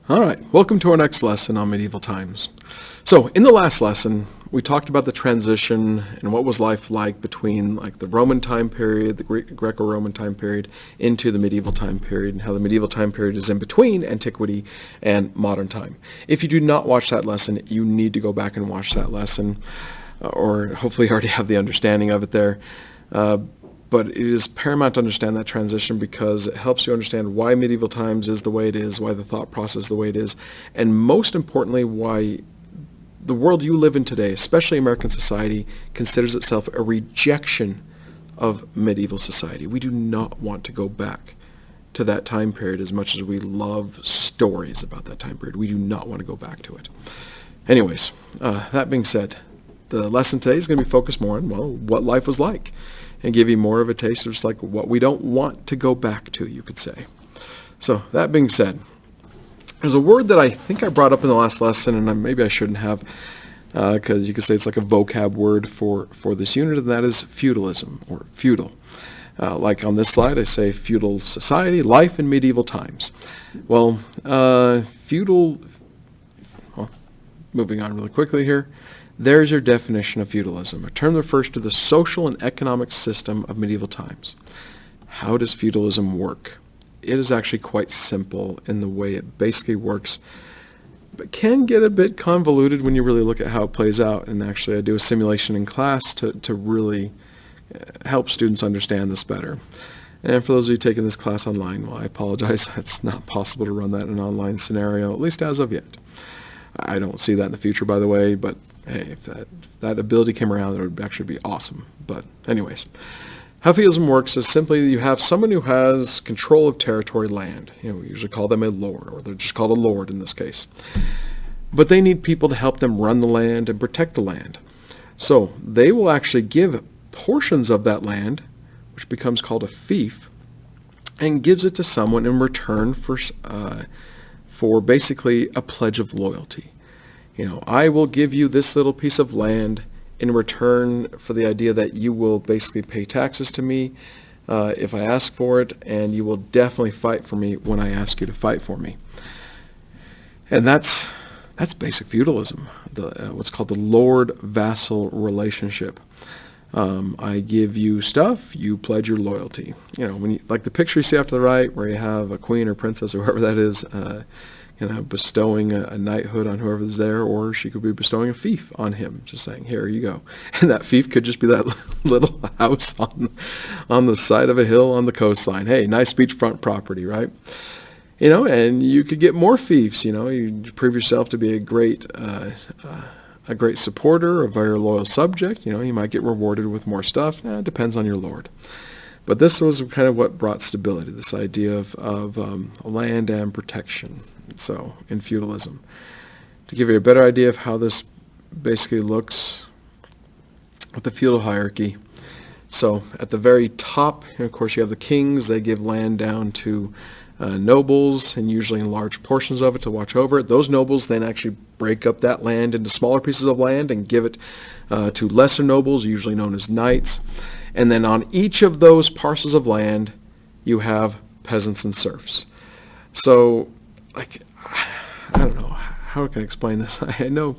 All right, welcome to our next lesson on medieval times. So in the last lesson, we talked about the transition and what was life like between like the Roman time period, the Greco-Roman time period, into the medieval time period, and how the medieval time period is in between antiquity and modern time. If you do not watch that lesson, you need to go back and watch that lesson, or hopefully you already have the understanding of it there. But it is paramount to understand that transition because it helps you understand why medieval times is the way it is, why the thought process is the way it is, and most importantly, why the world you live in today, especially American society, considers itself a rejection of medieval society. We do not want to go back to that time period as much as we love stories about that time period. We do not want to go back to it. Anyways, that being said, the lesson today is going to be focused more on, well, what life was like, and give you more of a taste of just like what we don't want to go back to, you could say. So that being said, there's a word that I think I brought up in the last lesson, and maybe I shouldn't have, because you could say it's like a vocab word for this unit, and that is feudalism, or feudal. Like on this slide, I say feudal society, life in medieval times. Well, feudal, well, moving on really quickly here. There's your definition of feudalism, a term that refers to the social and economic system of medieval times. How does feudalism work? It is actually quite simple in the way it basically works, but can get a bit convoluted when you really look at how it plays out. And actually I do a simulation in class to really help students understand this better. And for those of you taking this class online, well, I apologize. It's not possible to run that in an online scenario, at least as of yet. I don't see that in the future, by the way, but hey, if that ability came around, it would actually be awesome. But anyways, how feudalism works is simply you have someone who has control of territory, land. We usually call them a lord, or they're just called a lord in this case. But they need people to help them run the land and protect the land. So they will actually give portions of that land, which becomes called a fief, and gives it to someone in return for basically a pledge of loyalty. I will give you this little piece of land in return for the idea that you will basically pay taxes to me if I ask for it, and you will definitely fight for me when I ask you to fight for me. And that's basic feudalism, what's called the lord-vassal relationship. I give you stuff, you pledge your loyalty. When like the picture you see off to the right, where you have a queen or princess or whoever that is, bestowing a knighthood on whoever's there, or she could be bestowing a fief on him, just saying, here you go. And that fief could just be that little house on the side of a hill on the coastline. Hey, nice beachfront property, right? And you could get more fiefs. You prove yourself to be a great supporter, a very loyal subject. You might get rewarded with more stuff. It depends on your lord. But this was kind of what brought stability, this idea of land and protection. So in feudalism, to give you a better idea of how this basically looks with the feudal hierarchy. So at the very top, of course, you have the kings. They give land down to nobles, and usually in large portions of it to watch over it. Those nobles then actually break up that land into smaller pieces of land and give it to lesser nobles, usually known as knights. And then on each of those parcels of land, you have peasants and serfs. So, like, I don't know how I can explain this. I know.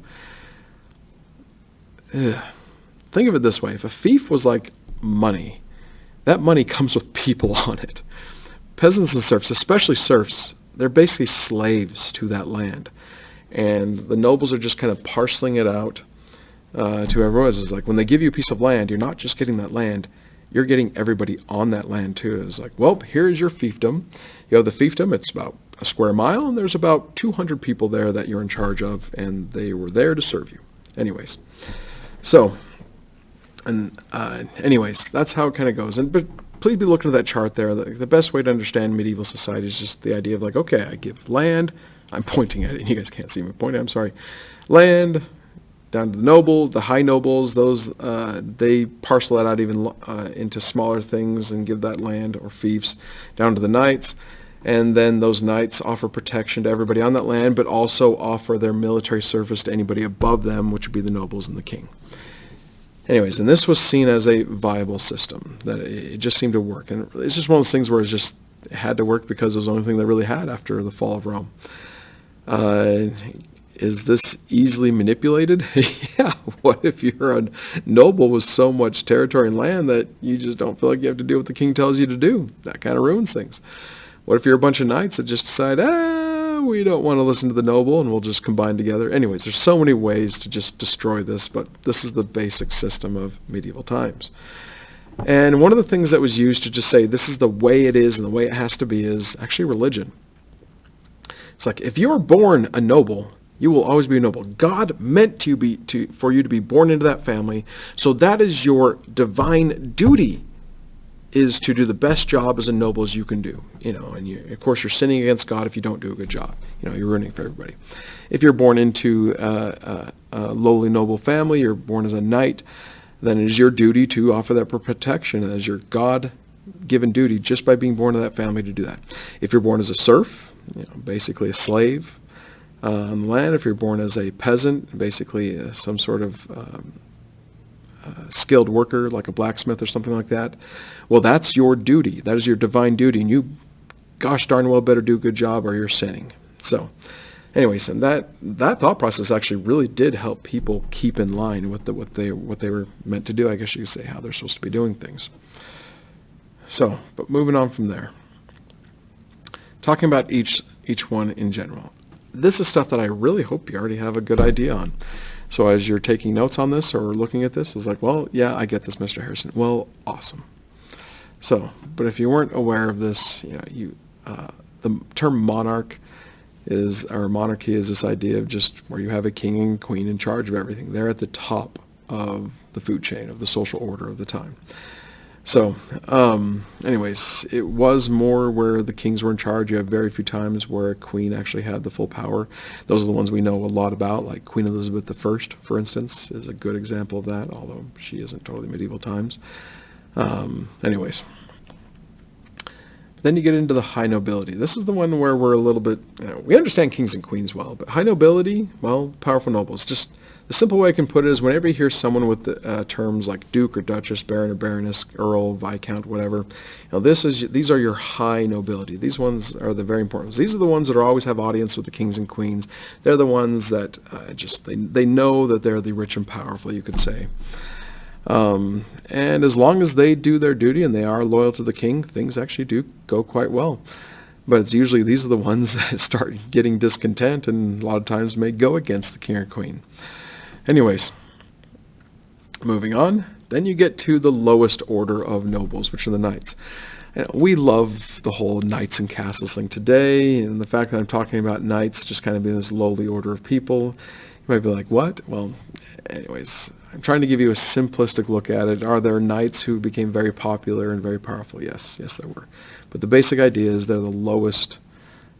Think of it this way. If a fief was like money, that money comes with people on it. Peasants and serfs, especially serfs, they're basically slaves to that land. And the nobles are just kind of parceling it out to everyone. It's like when they give you a piece of land, you're not just getting that land, you're getting everybody on that land too. It's like, well, here's your fiefdom. You have the fiefdom, it's about a square mile, and there's about 200 people there that you're in charge of, and they were there to serve you. Anyways, so, and anyways, that's how it kind of goes. But please be looking at that chart there. The best way to understand medieval society is just the idea of like, okay, I give land, I'm pointing at it, and you guys can't see me pointing, I'm sorry. Land, down to the nobles, the high nobles, those, they parcel that out even into smaller things and give that land, or fiefs, down to the knights. And then those knights offer protection to everybody on that land, but also offer their military service to anybody above them, which would be the nobles and the king. Anyways, and this was seen as a viable system, that it just seemed to work. And it's just one of those things where it had to work because it was the only thing they really had after the fall of Rome. Uh, is this easily manipulated? Yeah. What if you're a noble with so much territory and land that you just don't feel like you have to do what the king tells you to do? That kind of ruins things. What if you're a bunch of knights that just decide, we don't want to listen to the noble and we'll just combine together? Anyways, there's so many ways to just destroy this, but this is the basic system of medieval times. And one of the things that was used to just say this is the way it is and the way it has to be is actually religion. It's like if you're born a noble, you will always be a noble. God meant for you to be born into that family, so that is your divine duty, is to do the best job as a noble as you can do. And of course you're sinning against God if you don't do a good job. You're ruining for everybody. If you're born into a lowly noble family, you're born as a knight, then it is your duty to offer that protection as your God-given duty just by being born to that family to do that. If you're born as a serf, basically a slave on the land. If you're born as a peasant, basically some sort of skilled worker like a blacksmith or something like that, well, that's your duty. That is your divine duty, and you gosh darn well better do a good job or you're sinning. So anyways, and that thought process actually really did help people keep in line with what they were meant to do. I guess you could say how they're supposed to be doing things. So, but moving on from there, talking about each one in general. This is stuff that I really hope you already have a good idea on. So as you're taking notes on this or looking at this, it's like, well, yeah, I get this, Mr. Harrison. Well, awesome. So, but if you weren't aware of this, the term monarchy is this idea of just where you have a king and queen in charge of everything. They're at the top of the food chain, of the social order of the time. So, anyways, it was more where the kings were in charge. You have very few times where a queen actually had the full power. Those are the ones we know a lot about, like Queen Elizabeth I, for instance, is a good example of that, although she isn't totally medieval times. Anyways. Then you get into the high nobility. This is the one where we're a little bit, we understand kings and queens well, but high nobility, well, powerful nobles. Just the simple way I can put it is whenever you hear someone with the, terms like duke or duchess, baron or baroness, earl, viscount, whatever, these are your high nobility. These ones are the very important ones. These are the ones that always have audience with the kings and queens. They're the ones that they know that they're the rich and powerful, you could say. And as long as they do their duty and they are loyal to the king, things actually do go quite well. But it's usually these are the ones that start getting discontent and a lot of times may go against the king or queen. Anyways, moving on, then you get to the lowest order of nobles, which are the knights. We love the whole knights and castles thing today, and the fact that I'm talking about knights just kind of being this lowly order of people. You might be like, what? Well, anyways, I'm trying to give you a simplistic look at it. Are there knights who became very popular and very powerful? Yes, there were. But the basic idea is they're the lowest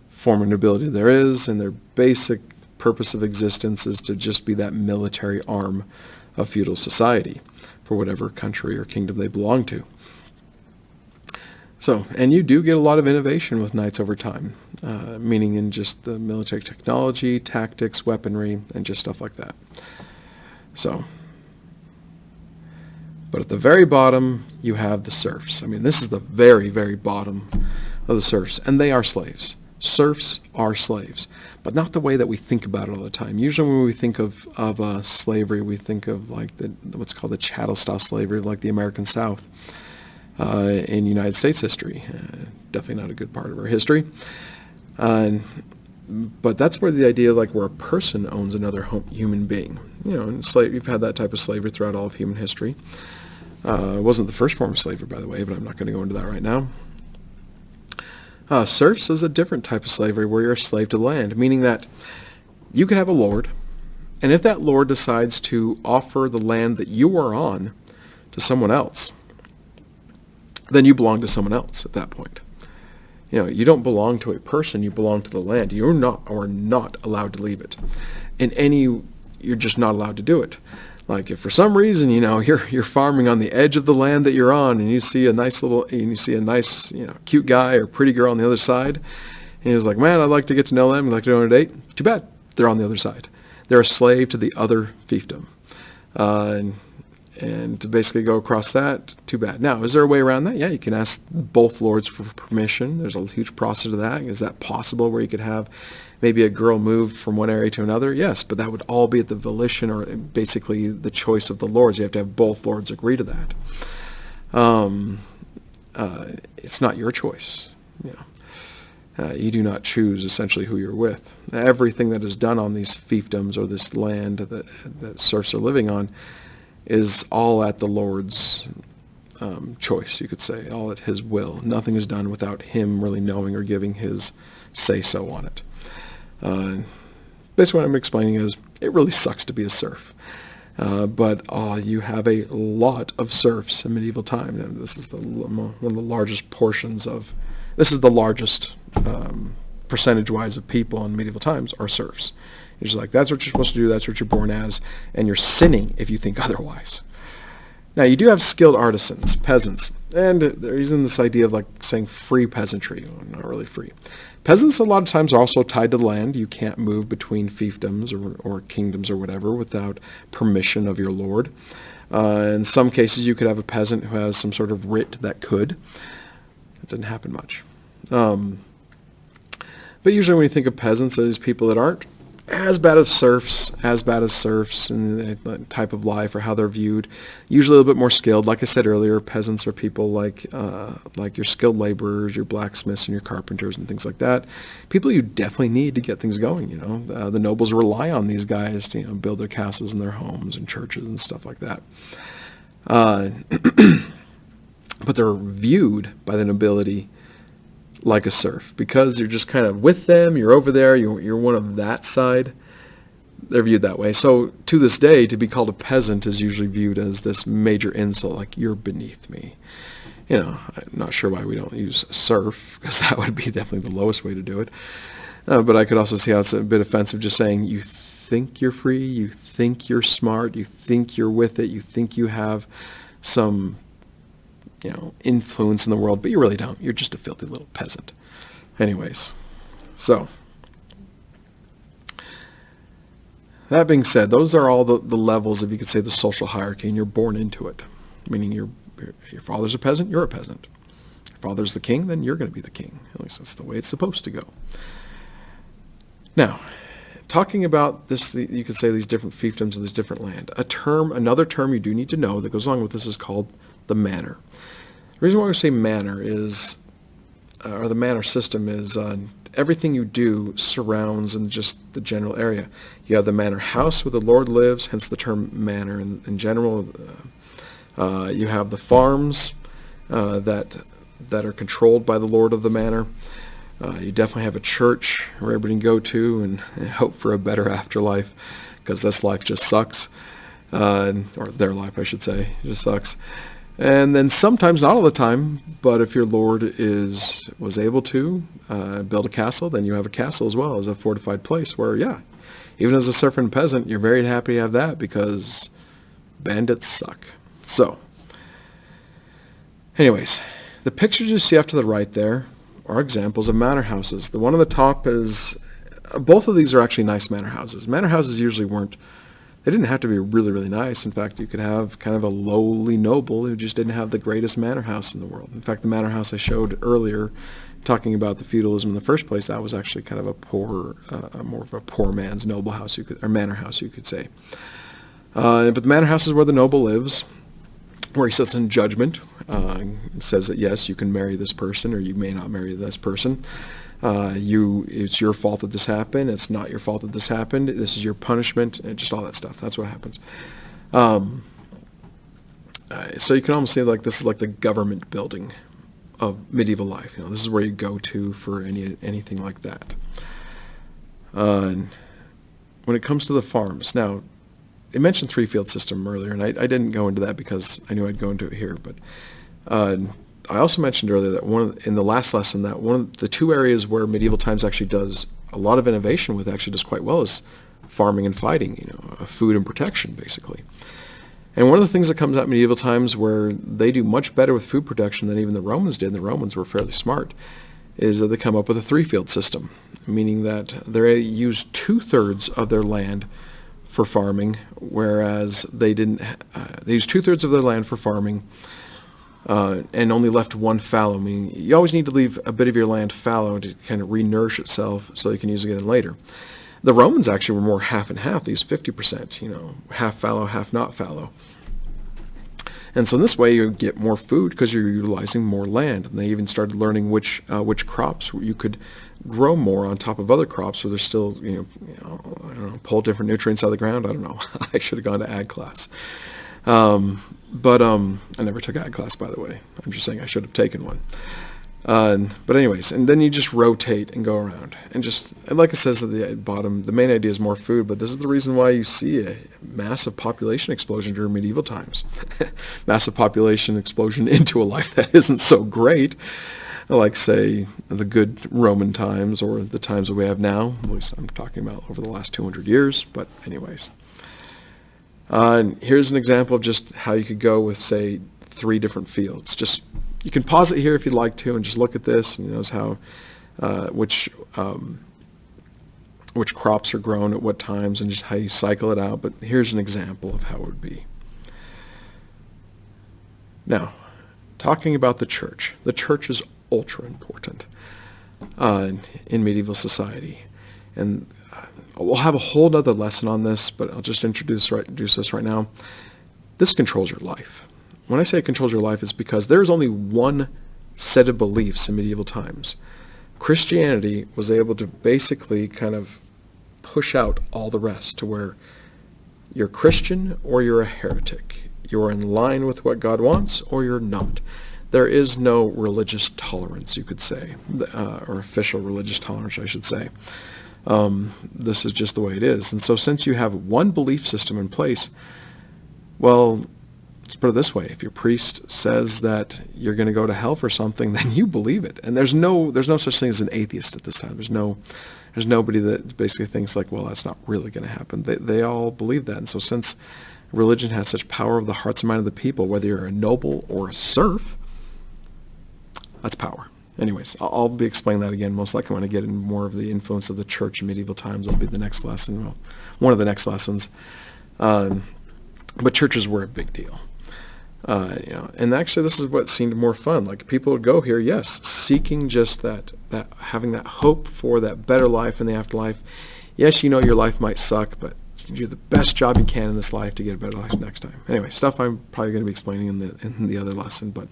form of nobility there is, and their basic purpose of existence is to just be that military arm of feudal society for whatever country or kingdom they belong to. So, and you do get a lot of innovation with knights over time, meaning in just the military technology, tactics, weaponry, and just stuff like that. So, but at the very bottom, you have the serfs. I mean, this is the very, very bottom of the serfs, and they are slaves. Serfs are slaves, but not the way that we think about it all the time. Usually when we think of slavery, we think of like what's called the chattel-style slavery, like the American South in United States history. Definitely not a good part of our history. But that's where the idea of like where a person owns another human being. You've had that type of slavery throughout all of human history. It wasn't the first form of slavery, by the way, but I'm not going to go into that right now. Serfs is a different type of slavery where you're a slave to the land, meaning that you can have a lord, and if that lord decides to offer the land that you are on to someone else, then you belong to someone else at that point. You don't belong to a person, you belong to the land. You are not allowed to leave it. You're just not allowed to do it. Like if for some reason, you're farming on the edge of the land that you're on and you see a nice cute guy or pretty girl on the other side, and he's like, man, I'd like to get to know them, I'd like to go on a date. Too bad. They're on the other side. They're a slave to the other fiefdom. And to basically go across that, too bad. Now, is there a way around that? Yeah, you can ask both lords for permission. There's a huge process to that. Is that possible where you could have maybe a girl moved from one area to another, yes, but that would all be at the volition or basically the choice of the lords. You have to have both lords agree to that. It's not your choice. You do not choose essentially who you're with. Everything that is done on these fiefdoms or this land that serfs are living on is all at the Lord's choice, you could say, all at his will. Nothing is done without him really knowing or giving his say-so on it. Basically what I'm explaining is it really sucks to be a serf. But you have a lot of serfs in medieval time. And this is one of the largest portions of, this is the largest percentage-wise of people in medieval times are serfs. You're just like, that's what you're supposed to do, that's what you're born as, and you're sinning if you think otherwise. Now, you do have skilled artisans, peasants, and they're using this idea of like saying free peasantry. Well, not really free. Peasants a lot of times are also tied to the land. You can't move between fiefdoms or kingdoms or whatever without permission of your lord. In some cases, you could have a peasant who has some sort of writ that could. It doesn't happen much. But usually when you think of peasants, those people that aren't as bad as serfs in the type of life or how they're viewed, usually a little bit more skilled. Like I said earlier, peasants are people like your skilled laborers, your blacksmiths, and your carpenters and things like that. People you definitely need to get things going. The nobles rely on these guys to build their castles and their homes and churches and stuff like that. But they're viewed by the nobility like a serf, because you're just kind of with them, you're over there, you're one of that side. They're viewed that way. So to this day, to be called a peasant is usually viewed as this major insult, like you're beneath me. I'm not sure why we don't use serf, because that would be definitely the lowest way to do it. But I could also see how it's a bit offensive just saying you think you're free, you think you're smart, you think you're with it, you think you have some influence in the world, but you really don't. You're just a filthy little peasant. Anyways, so that being said, those are all the levels of, you could say, the social hierarchy, and you're born into it. Meaning your father's a peasant, you're a peasant. Your father's the king, then you're going to be the king. At least that's the way it's supposed to go. Now, talking about this, you could say these different fiefdoms of this different land. Another term you do need to know that goes along with this is called the manor. The reason why we say manor is, or the manor system is, everything you do surrounds in just the general area. You have the manor house where the lord lives, hence the term manor in general. You have the farms that are controlled by the lord of the manor. You definitely have a church where everybody can go to and hope for a better afterlife, because this life just sucks. Or their life, I should say, just sucks. And then sometimes, not all the time, but if your lord was able to build a castle, then you have a castle as well as a fortified place where, even as a serf and peasant, you're very happy to have that, because bandits suck. So, anyways, the pictures you see off to the right there are examples of manor houses. The one on the top is, both of these are actually nice manor houses. Manor houses usually they didn't have to be really, really nice. In fact, you could have kind of a lowly noble who just didn't have the greatest manor house in the world. In fact, the manor house I showed earlier, talking about the feudalism in the first place, that was actually kind of more of a poor man's noble house, or manor house, you could say. But the manor house is where the noble lives, where he sits in judgment, says that yes, you can marry this person, or you may not marry this person. It's your fault that this happened. It's not your fault that this happened. This is your punishment, and just all that stuff. That's what happens. So you can almost say like this is like the government building of medieval life. This is where you go to for anything like that. When it comes to the farms, now, I mentioned three-field system earlier, and I didn't go into that because I knew I'd go into it here, but I also mentioned earlier that in the last lesson that one of the two areas where medieval times actually does a lot of innovation with, actually does quite well, is farming and fighting, food and protection, basically. And one of the things that comes out in medieval times where they do much better with food protection than even the Romans did, and the Romans were fairly smart, is that they come up with a three-field system, meaning that they use 2/3 of their land for farming, whereas they didn't. They used 2/3 of their land for farming, and only left one fallow, meaning you always need to leave a bit of your land fallow to kind of re-nourish itself so you can use it again later. The Romans actually were more half and half. They used 50%, half fallow, half not fallow. And so in this way you get more food because you're utilizing more land. And they even started learning which crops you could grow more on top of other crops, so they're still, I don't know, pull different nutrients out of the ground. I don't know. I should have gone to ag class. But I never took ag class, by the way. I'm just saying I should have taken one. But anyways, and then you just rotate and go around. And like it says at the bottom, the main idea is more food, but this is the reason why you see a massive population explosion during medieval times. Massive population explosion into a life that isn't so great, like, say, the good Roman times or the times that we have now. At least I'm talking about over the last 200 years, but anyways. And here's an example of just how you could go with, say, 3 different fields. You can pause it here if you'd like to and just look at this and notice how which crops are grown at what times and just how you cycle it out. But here's an example of how it would be. Now, talking about the church. The church is ultra important in medieval society. And we'll have a whole other lesson on this, but I'll just introduce this right now. This controls your life. When I say it controls your life, it's because there's only one set of beliefs in medieval times. Christianity was able to basically kind of push out all the rest to where you're Christian or you're a heretic. You're in line with what God wants or you're not. There is no religious tolerance, you could say, or official religious tolerance, I should say. This is just the way it is. And so since you have one belief system in place, well, let's put it this way. If your priest says that you're going to go to hell for something, then you believe it. And there's no such thing as an atheist at this time. There's nobody that basically thinks like, well, that's not really going to happen. They all believe that. And so since religion has such power of the hearts and mind of the people, whether you're a noble or a serf, that's power. Anyways, I'll be explaining that again most likely when I get into more of the influence of the church in medieval times. That'll be the next lesson, well, one of the next lessons. But churches were a big deal. And actually this is what seemed more fun. Like people would go here, yes, seeking just that having that hope for that better life in the afterlife. Yes, your life might suck, but you do the best job you can in this life to get a better life next time. Anyway, stuff I'm probably going to be explaining in the other lesson, but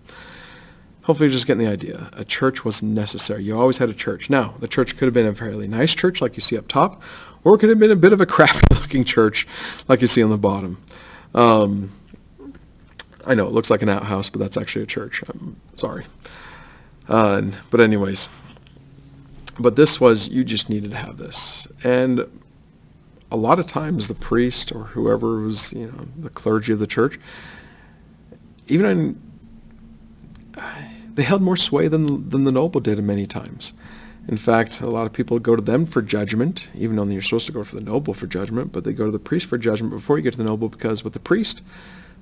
hopefully you're just getting the idea. A church was necessary. You always had a church. Now, the church could have been a fairly nice church like you see up top, or it could have been a bit of a crappy looking church like you see on the bottom. I know it looks like an outhouse, but that's actually a church. I'm sorry. But anyways, but this was, you just needed to have this. And a lot of times the priest or whoever was, the clergy of the church, they held more sway than the noble did many times. In fact, a lot of people go to them for judgment, even though you're supposed to go for the noble for judgment, but they go to the priest for judgment before you get to the noble, because with the priest,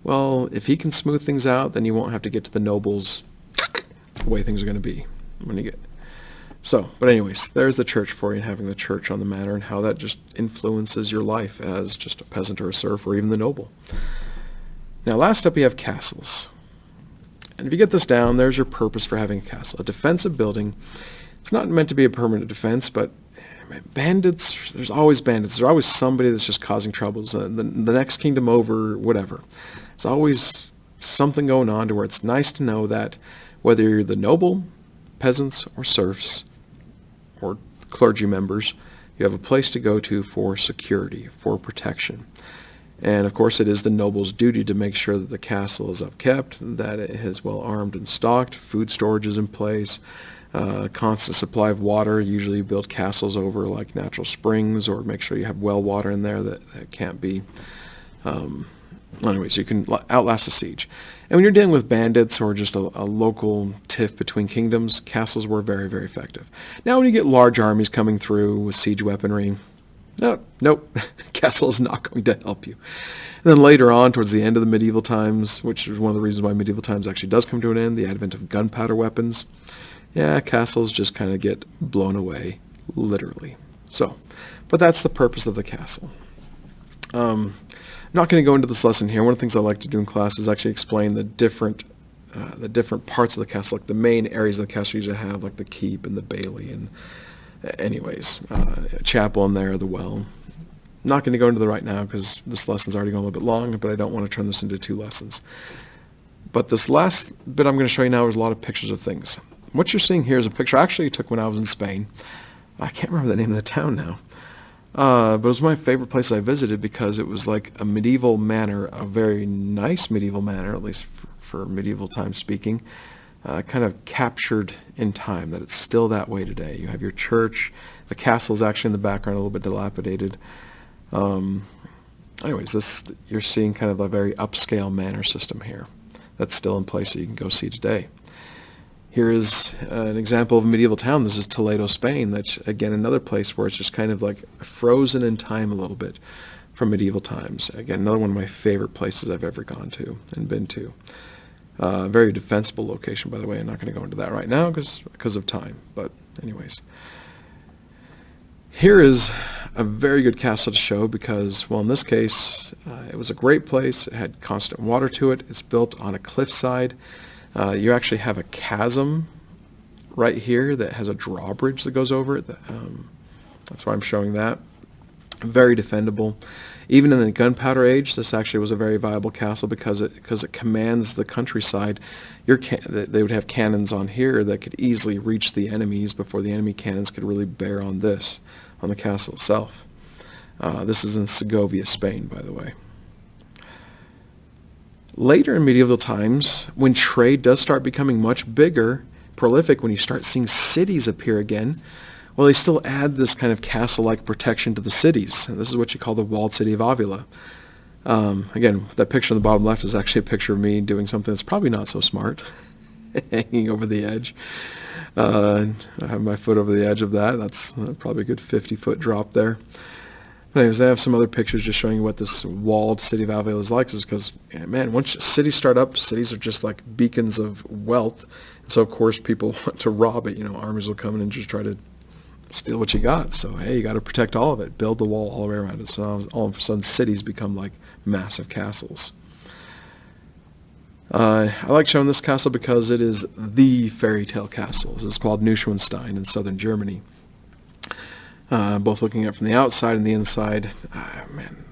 well, if he can smooth things out, then you won't have to get to the nobles the way things are going to be when you get. So, but anyways, there's the church for you, and having the church on the manor and how that just influences your life as just a peasant or a serf or even the noble. Now, last up we have castles. And if you get this down, there's your purpose for having a castle. A defensive building. It's not meant to be a permanent defense, but bandits, there's always bandits. There's always somebody that's just causing troubles. The next kingdom over, whatever. There's always something going on to where it's nice to know that whether you're the noble, peasants, or serfs, or clergy members, you have a place to go to for security, for protection. And of course it is the noble's duty to make sure that the castle is upkept, that it is well armed and stocked, food storage is in place, constant supply of water. Usually you build castles over like natural springs, or make sure you have well water in there that can't be, anyways, you can outlast a siege. And when you're dealing with bandits or just a local tiff between kingdoms, castles were very, very effective. Now when you get large armies coming through with siege weaponry, nope, castle is not going to help you. And then later on, towards the end of the medieval times, which is one of the reasons why medieval times actually does come to an end, the advent of gunpowder weapons, castles just kind of get blown away, literally. So, but that's the purpose of the castle. I'm not going to go into this lesson here. One of the things I like to do in class is actually explain the different the different parts of the castle, like the main areas of the castle usually have, like the keep and the bailey, and anyways, a chapel in there, the well. Not going to go into the right now because this lesson's already gone a little bit long, but I don't want to turn this into 2 lessons. But this last bit I'm going to show you now is a lot of pictures of things. What you're seeing here is a picture I actually took when I was in Spain. I can't remember the name of the town now. But it was one of my favorite places I visited because it was like a medieval manor, a very nice medieval manor, at least for medieval times speaking, kind of captured in time, that it's still that way today. You have your church. The castle is actually in the background, a little bit dilapidated. Anyways, you're seeing kind of a very upscale manor system here that's still in place that you can go see today. Here is an example of a medieval town. This is Toledo, Spain. That's, again, another place where it's just kind of like frozen in time a little bit from medieval times. Again, another one of my favorite places I've ever gone to and been to. Very defensible location, by the way. I'm not going to go into that right now because of time. But anyways, here is a very good castle to show because, well, in this case, it was a great place. It had constant water to it. It's built on a cliffside. You actually have a chasm right here that has a drawbridge that goes over it. That's why I'm showing that. Very defendable. Even in the gunpowder age, this actually was a very viable castle because it commands the countryside. They would have cannons on here that could easily reach the enemies before the enemy cannons could really bear on the castle itself. This is in Segovia, Spain, by the way. Later in medieval times, when trade does start becoming much bigger, prolific, when you start seeing cities appear again, well, they still add this kind of castle-like protection to the cities. And this is what you call the walled city of Oveola. Again, that picture on the bottom left is actually a picture of me doing something that's probably not so smart, hanging over the edge. I have my foot over the edge of that. That's probably a good 50-foot drop there. But anyways, I have some other pictures just showing you what this walled city of Oveola is like. Is because, man, once cities start up, cities are just like beacons of wealth. And so, of course, people want to rob it. Armies will come in and just try to steal what you got. So, hey, you got to protect all of it. Build the wall all the way around it. So now, all of a sudden, cities become like massive castles. I like showing this castle because it is the fairy tale castle. This is called Neuschwanstein in southern Germany. Both looking at it from the outside and the inside. Man,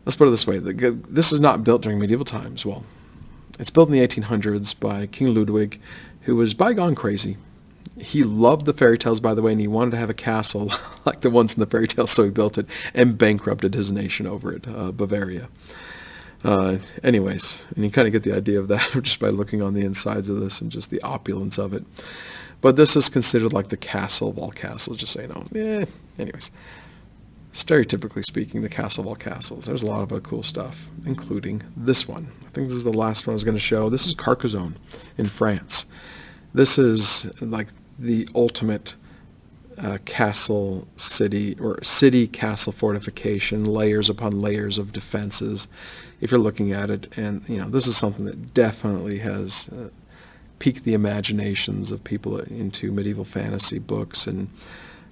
let's put it this way. This is not built during medieval times. Well, it's built in the 1800s by King Ludwig, who was bygone crazy. He loved the fairy tales, by the way, and he wanted to have a castle like the ones in the fairy tales, so he built it and bankrupted his nation over it, Bavaria. Anyways, and you kind of get the idea of that just by looking on the insides of this and just the opulence of it. But this is considered like the castle of all castles, just so you know. Anyways, stereotypically speaking, the castle of all castles. There's a lot of cool stuff, including this one. I think this is the last one I was going to show. This is Carcassonne in France. This is like the ultimate castle city, or city castle fortification, layers upon layers of defenses, if you're looking at it. And, this is something that definitely has piqued the imaginations of people into medieval fantasy books and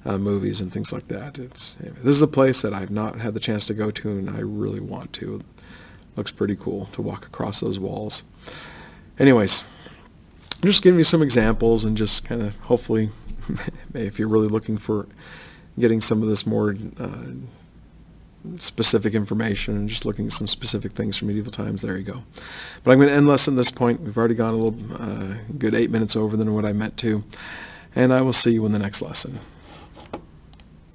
movies and things like that. This is a place that I've not had the chance to go to, and I really want to. It looks pretty cool to walk across those walls. Anyways, I'm just giving you some examples and just kind of hopefully, if you're really looking for getting some of this more specific information and just looking at some specific things from medieval times, there you go. But I'm going to end lesson at this point. We've already gone a little good 8 minutes over than what I meant to, and I will see you in the next lesson.